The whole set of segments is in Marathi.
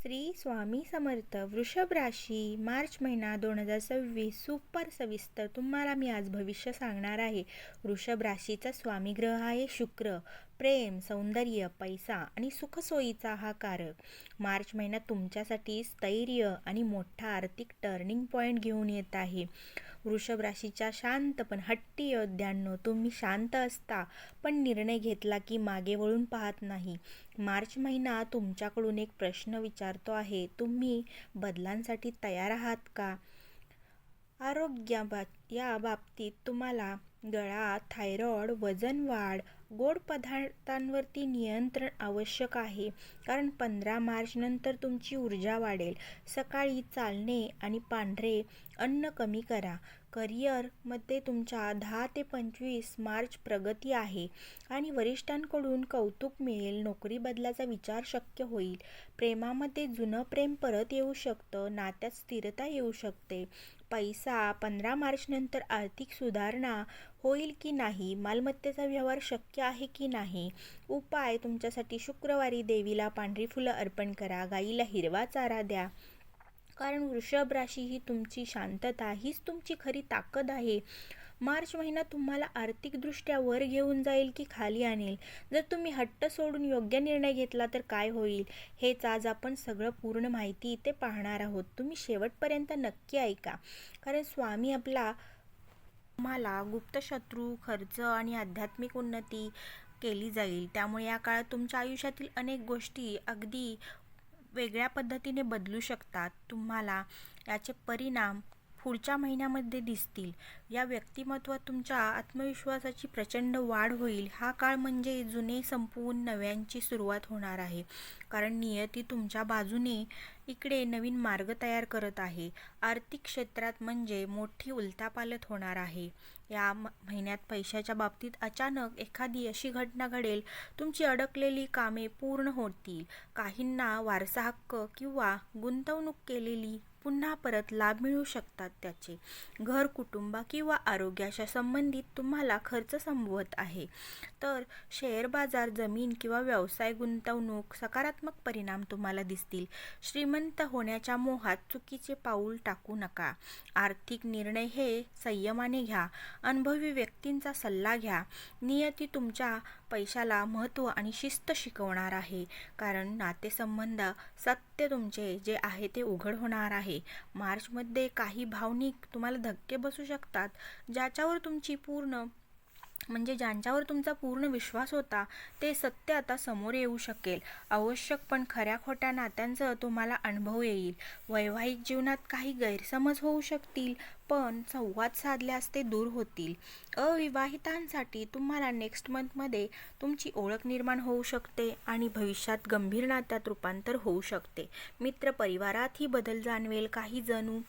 श्री स्वामी समर्थ. वृषभ राशी, मार्च महिना 2026 सुपर सविस्तर तुम्हाला मी आज भविष्य सांगणार आहे. वृषभ राशीचा स्वामी ग्रह आहे शुक्र. प्रेम, सौंदर्य, पैसा आणि सुखसोयीचा हा कारक. मार्च महिन्यात तुमच्यासाठी स्थैर्य आणि मोठा आर्थिक टर्निंग पॉईंट घेऊन येत आहे. वृषभ राशीच्या शांत पण हट्टी योद्ध्यांनो, तुम्ही शांत असता पण निर्णय घेतला की मागे वळून पाहत नाही. मार्च महिना तुमच्याकडून एक प्रश्न विचारतो आहे, तुम्ही बदलांसाठी तयार आहात का? या बाबतीत तुम्हाला गळा, थायरॉइड, वजन वाढ, गोड पदार्थांवरती नियंत्रण आवश्यक आहे. कारण 15 मार्च नंतर तुमची ऊर्जा वाढेल. सकाळी चालणे आणि पांढरे अन्न कमी करा. करिअरमध्ये तुमच्या 10 ते 25 मार्च प्रगती आहे आणि वरिष्ठांकडून कौतुक मिळेल. नोकरी बदलाचा विचार शक्य होईल. प्रेमामध्ये जुनं प्रेम परत येऊ शकतं. नात्यात स्थिरता येऊ शकते. पैसा 15 मार्च नंतर आर्थिक सुधारणा होईल की नाही, मालमत्तेचा व्यवहार शक्य आहे की नाही. उपाय तुमच्यासाठी शुक्रवारी देवीला पांढरी फुलं अर्पण करा. गाईला हिरवा चारा द्या. कारण वृषभ राशी ही तुमची शांतता, हीच तुमची खरी ताकद आहे. मार्च महिना तुम्हाला आर्थिकदृष्ट्या वर घेऊन जाईल की खाली आणेल? जर तुम्ही हट्ट सोडून योग्य निर्णय घेतला तर काय होईल, हेच आज आपण सगळं पूर्ण माहिती इथे पाहणार आहोत. तुम्ही शेवटपर्यंत नक्की ऐका, कारण स्वामी तुम्हाला गुप्त शत्रू, खर्च आणि आध्यात्मिक उन्नती केली जाईल. त्यामुळे या काळात तुमच्या आयुष्यातील अनेक गोष्टी अगदी वेगळ्या पद्धतीने बदलू शकतात. तुम्हाला याचे परिणाम पुढच्या महिन्यामध्ये दिसतील. या व्यक्तिमत्वात तुमच्या आत्मविश्वासाची प्रचंड वाढ होईल. हा काळ म्हणजे जुने संपवून नव्यांची सुरुवात होणार आहे. कारण नियती तुमच्या बाजूने इकडे नवीन मार्ग तयार करत आहे. आर्थिक क्षेत्रात म्हणजे मोठी उलथापालथ होणार आहे. या महिन्यात पैशाच्या बाबतीत अचानक एखादी अशी घटना घडेल, तुमची अडकलेली कामे पूर्ण होतील. काहींना वारसा हक्क किंवा गुंतवणूक केलेली पुन्हा परत लाभ मिळू शकतात. त्याचे घर, कुटुंब किंवा आरोग्याच्या संबंधित तुम्हाला खर्च संभवत आहे. तर शेअर बाजार, जमीन किंवा व्यवसाय गुंतवणूक सकारात्मक परिणाम तुम्हाला दिसतील. श्रीमंत होण्याच्या मोहात चुकीचे पाऊल टाकू नका. आर्थिक निर्णय हे संयमाने घ्या. अनुभवी व्यक्तींचा सल्ला घ्या. नियती तुमच्या पैशाला महत्त्व आणि शिस्त शिकवणार आहे. कारण नातेसंबंध सत्य तुमचे जे आहे ते उघड होणार आहे. मार्चमध्ये काही भावनिक तुम्हाला धक्के बसू शकतात. ज्यांच्यावर तुमचा पूर्ण विश्वास होता ते सत्य आता समोर येऊ शकेल. आवश्यक पण खऱ्या खोट्या नात्यांचा तुम्हाला अनुभव येईल. वैवाहिक जीवनात काही गैरसमज होऊ शकतील, पण संवाद साधल्यास ते दूर होतील. अविवाहितांसाठी तुम्हाला नेक्स्ट मंथमध्ये तुमची ओळख निर्माण होऊ शकते आणि भविष्यात गंभीर नात्यात रूपांतर होऊ शकते. मित्र परिवारातही बदल जाणवेल. काही जणू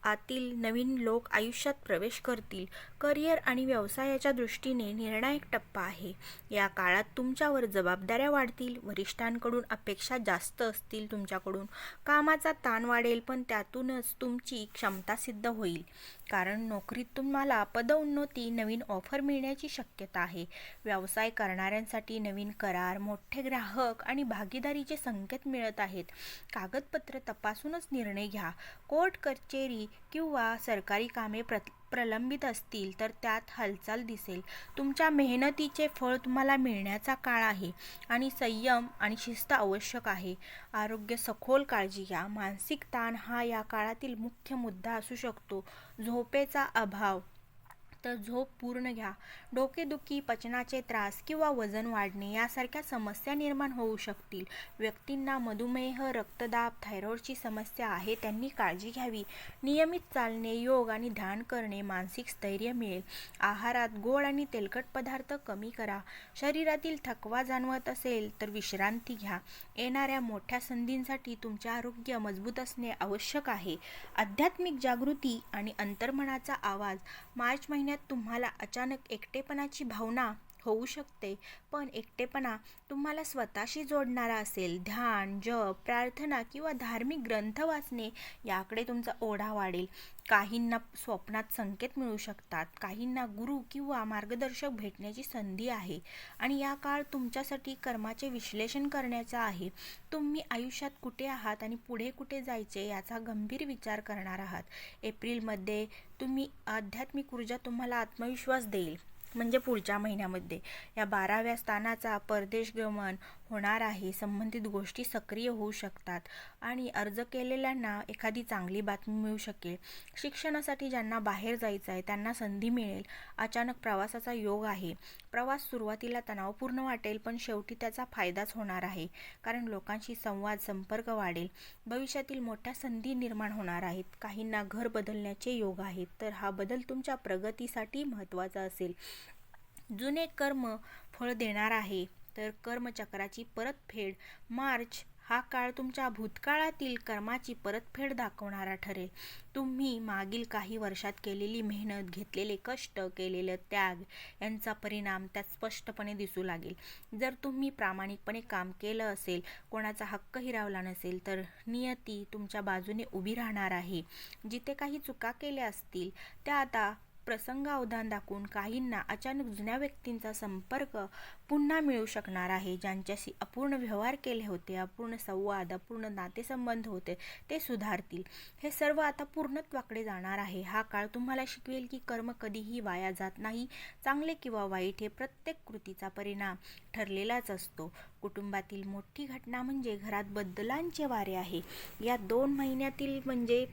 आतील नवीन लोक आयुष्यात प्रवेश करतील. करिअर आणि व्यवसायाच्या दृष्टीने निर्णायक टप्पा आहे. या काळात तुमच्यावर जबाबदाऱ्या वाढतील. वरिष्ठांकडून अपेक्षा जास्त असतील तुमच्याकडून. कामाचा ताण वाढेल, पण त्यातूनच तुमची क्षमता सिद्ध होईल. कारण नोकरीत तुम्हाला पदोन्नती, नवीन ऑफर मिळण्याची शक्यता आहे. व्यवसाय करणाऱ्यांसाठी नवीन करार, मोठे ग्राहक आणि भागीदारीचे संकेत मिळत आहेत. कागदपत्र तपासूनच निर्णय घ्या. कोर्ट कचेरी किंवा सरकारी कामे प्रलंबित असतील तर त्यात हालचाल दिसेल. तुमच्या मेहनतीचे फळ तुम्हाला मिळण्याचा काळ आहे आणि संयम आणि शिस्त आवश्यक आहे. आरोग्य सखोल काळजी घ्या. मानसिक ताण हा या काळातील मुख्य मुद्दा असू शकतो. झोपेचा अभाव तर झोप पूर्ण घ्या. डोकेदुखी, पचनाचे त्रास किंवा वजन वाढणे यासारख्या समस्या निर्माण होऊ शकतील. व्यक्तींना मधुमेह, रक्तदाब, थायरॉइडची समस्या आहे त्यांनी काळजी घ्यावी. नियमित चालणे, योग आणि ध्यान करणे मानसिक स्थैर्य मिळेल. आहारात गोड आणि तेलकट पदार्थ कमी करा. शरीरातील थकवा जाणवत असेल तर विश्रांती घ्या. येणाऱ्या मोठ्या संधींसाठी तुमचे आरोग्य मजबूत असणे आवश्यक आहे. आध्यात्मिक जागृती आणि अंतर्मनाचा आवाज. मार्च महिन्यात तुम्हाला अचानक एकटेपणाची भावना होऊ शकते, पण एकटेपणा तुम्हाला स्वतःशी जोडणारा असेल. ध्यान, जप, प्रार्थना किंवा धार्मिक ग्रंथ वाचणे याकडे तुमचा ओढा वाढेल. काहींना स्वप्नात संकेत मिळू शकतात, काहींना गुरु किंवा मार्गदर्शक भेटण्याची संधी आहे. आणि या काळ तुमच्यासाठी कर्माचे विश्लेषण करण्याचा आहे. तुम्ही आयुष्यात कुठे आहात आणि पुढे कुठे जायचे याचा गंभीर विचार करणार आहात. एप्रिलमध्ये आध्यात्मिक ऊर्जा तुम्हाला आत्मविश्वास देईल. म्हणजे पुढच्या महिन्यामध्ये या 12व्या स्थानाचा परदेश गमन होणार आहे. संबंधित गोष्टी सक्रिय होऊ शकतात आणि अर्ज केलेल्यांना एखादी चांगली बातमी मिळू शकेल. शिक्षणासाठी ज्यांना बाहेर जायचं आहे त्यांना संधी मिळेल. अचानक प्रवासाचा योग आहे. प्रवास सुरुवातीला तणावपूर्ण वाटेल, पण शेवटी त्याचा फायदाच होणार आहे, कारण लोकांशी संपर्क वाढेल. भविष्यातील मोठ्या संधी निर्माण होणार आहेत. काहींना घर बदलण्याचे योग आहेत, तर हा बदल तुमच्या प्रगतीसाठी महत्त्वाचा असेल. जुने कर्म फळ देणार आहे, तर कर्मचक्राची परतफेड. मार्च हा काळ तुमच्या भूतकाळातील कर्माची परतफेड दाखवणारा ठरेल. तुम्ही मागील काही वर्षात केलेली मेहनत, घेतलेले कष्ट, केलेले त्याग यांचा परिणाम त्यात स्पष्टपणे दिसू लागेल. जर तुम्ही प्रामाणिकपणे काम केलं असेल, कोणाचा हक्क हिरावला नसेल, तर नियती तुमच्या बाजूने उभी राहणार आहे. जिथे काही चुका केल्या असतील त्या आता प्रसंगावधान दाखवून काहींना अचानक जुन्या व्यक्तींचा संपर्क पुन्हा मिळू शकणार आहे. ज्यांच्याशी अपूर्ण व्यवहार केले होते, अपूर्ण संवाद, अपूर्ण नातेसंबंध होते, ते सुधारतील. हे सर्व आता पूर्णत्वाकडे जाणार आहे. हा काळ तुम्हाला शिकवेल की कर्म कधीही वाया जात नाही. चांगले किंवा वाईट हे प्रत्येक कृतीचा परिणाम ठरलेलाच असतो. कुटुंबातील मोठी घटना म्हणजे घरात बदलांचे वारे आहे. या 2 महिन्यातील म्हणजे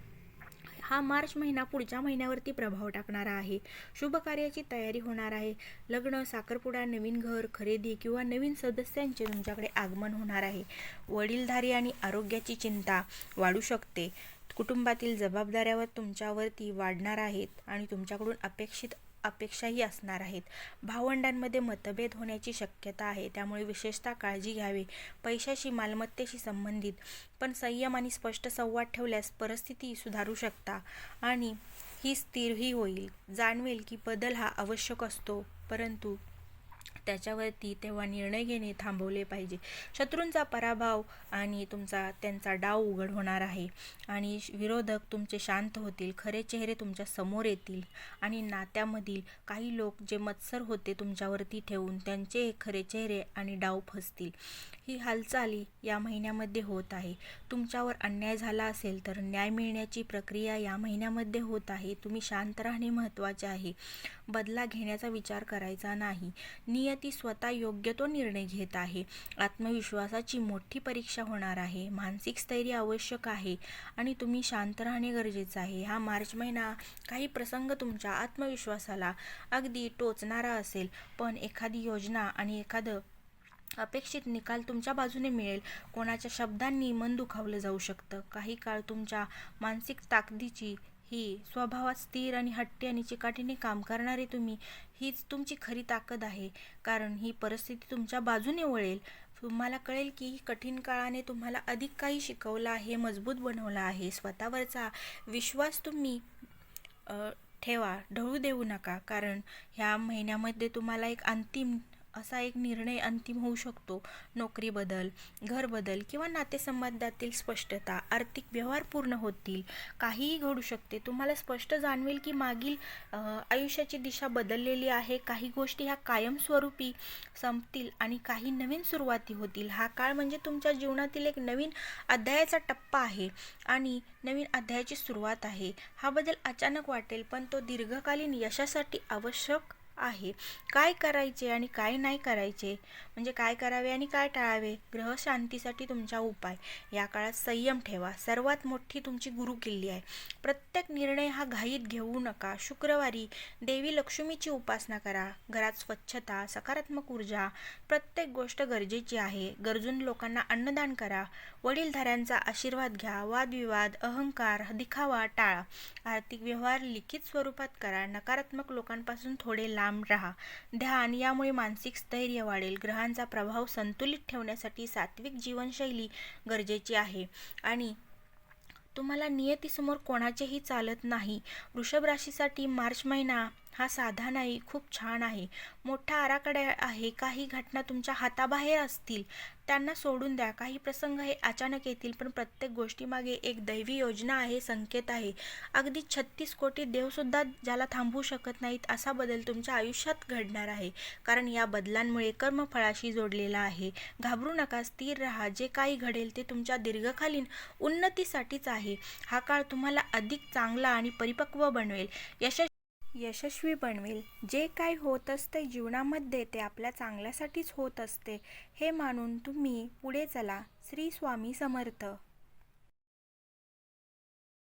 हा मार्च महिना पुढच्या महिन्यावरती प्रभाव टाकणारा आहे. शुभ कार्याची तयारी होणार आहे. लग्न, साखरपुडा, नवीन घर खरेदी किंवा नवीन सदस्यांचे तुमच्याकडे आगमन होणार आहे. वडीलधारी आणि आरोग्याची चिंता वाढू शकते. कुटुंबातील जबाबदाऱ्या तुमच्यावरती वाढणार आहेत आणि तुमच्याकडून अपेक्षाही असणार आहेत. भावंडांमध्ये मतभेद होण्याची शक्यता आहे, त्यामुळे विशेषतः काळजी घ्यावी. पैशाशी, मालमत्तेशी संबंधित पण संयम आणि स्पष्ट संवाद ठेवल्यास परिस्थिती सुधारू शकता आणि ही स्थिरही होईल. जाणवेल की बदल हा आवश्यक असतो, परंतु त्याच्यावरती तेव्हा निर्णय घेणे थांबवले पाहिजे. शत्रूंचा पराभव आणि त्यांचा डाव उघड होणार आहे आणि विरोधक तुमचे शांत होतील. खरे चेहरे तुमच्या समोर येतील आणि नात्यामधील काही लोक जे मत्सर होते तुमच्यावरती ठेवून, त्यांचे खरे चेहरे आणि डाव फसतील. ही हालचाली या महिन्यामध्ये होत आहे. तुमच्यावर अन्याय झाला असेल तर न्याय मिळण्याची प्रक्रिया या महिन्यामध्ये होत आहे. तुम्ही शांत राहणे महत्त्वाचे आहे. बदला घेण्याचा विचार करायचा नाही. नियती स्वतः योग्य तो निर्णय घेत आहे. आत्मविश्वासाची मोठी परीक्षा होणार आहे. मानसिक स्थैर्य आवश्यक आहे आणि तुम्ही शांत राहणे गरजेचे आहे. हा मार्च महिना काही प्रसंग तुमच्या आत्मविश्वासाला अगदी टोचणारा असेल, पण एखादी योजना आणि एखादं अपेक्षित निकाल तुमच्या बाजूने मिळेल. कोणाच्या शब्दांनी मन दुखावलं जाऊ शकतं. काही काळ तुमच्या मानसिक ताकदीची ही स्वभावात स्थिर आणि हट्टी आणि चिकाटीने काम करणारे हीच तुमची खरी ताकद आहे, कारण ही परिस्थिती तुमच्या बाजूने वळेल. तुम्हाला कळेल की कठीण काळाने तुम्हाला अधिक काही शिकवलं आहे, मजबूत बनवलं आहे. स्वतःवरचा विश्वास तुम्ही ठेवा, ढळू देऊ नका, कारण ह्या महिन्यामध्ये तुम्हाला एक निर्णय अंतिम होऊ शकतो. नोकरी बदल, घर बदल किंवा नातेसंबंधातील स्पष्टता, आर्थिक व्यवहार पूर्ण होतील. काहीही घडू शकते. तुम्हाला स्पष्ट जाणवेल की मागील आयुष्याची दिशा बदललेली आहे. काही गोष्टी ह्या कायमस्वरूपी संपतील आणि काही नवीन सुरुवाती होतील. हा काळ म्हणजे तुमच्या जीवनातील एक नवीन अध्यायाचा टप्पा आहे आणि नवीन अध्यायाची सुरुवात आहे. हा बदल अचानक वाटेल, पण तो दीर्घकालीन यशासाठी आवश्यक आहे. काय करायचे आणि काय नाही करायचे, म्हणजे काय करावे आणि काय टाळावे. ग्रह शांतीसाठी तुमचा उपाय. या काळात संयम ठेवा. सर्वात मोठी तुमची गुरुकिल्ली आहे. प्रत्येक निर्णय हा घाईत घेऊ नका. शुक्रवारी देवी लक्ष्मीची उपासना करा. घरात स्वच्छता, सकारात्मक ऊर्जा, प्रत्येक गोष्ट गरजेची आहे. गरजून लोकांना अन्नदान करा. वडीलधाऱ्यांचा आशीर्वाद घ्या. वादविवाद, अहंकार, दिखावा टाळा. आर्थिक व्यवहार लिखित स्वरूपात करा. नकारात्मक लोकांपासून थोडे लांब राहा. ध्यान, यामुळे मानसिक स्थैर्य वाढेल. ग्रहांचा प्रभाव संतुलित ठेवण्यासाठी सात्विक जीवनशैली गरजेची आहे आणि तुम्हाला नियतीसमोर कोणाचेही चालत नाही. वृषभ राशीसाठी मार्च महिना हा साधा नाही, खूप छान आहे. मोठा आराखडा आहे. काही घटना तुमच्या हाताबाहेर असतील, त्यांना सोडून द्या. काही प्रसंग हे अचानक येतील, पण प्रत्येक गोष्टीमागे एक दैवी योजना आहे, संकेत आहे. अगदी 36 कोटी देवसुद्धा ज्याला थांबवू शकत नाहीत, असा बदल तुमच्या आयुष्यात घडणार आहे. कारण या बदलांमुळे कर्मफळाशी जोडलेला आहे. घाबरू नका, स्थिर राहा. जे काही घडेल ते तुमच्या दीर्घकालीन उन्नतीसाठीच आहे. हा काळ तुम्हाला अधिक चांगला आणि परिपक्व बनवेल, यशस्वी बनवेल. जे काही होत असते जीवनामध्ये ते आपल्या चांगल्यासाठीच होत असते, हे मानून तुम्ही पुढे चला. श्री स्वामी समर्थ.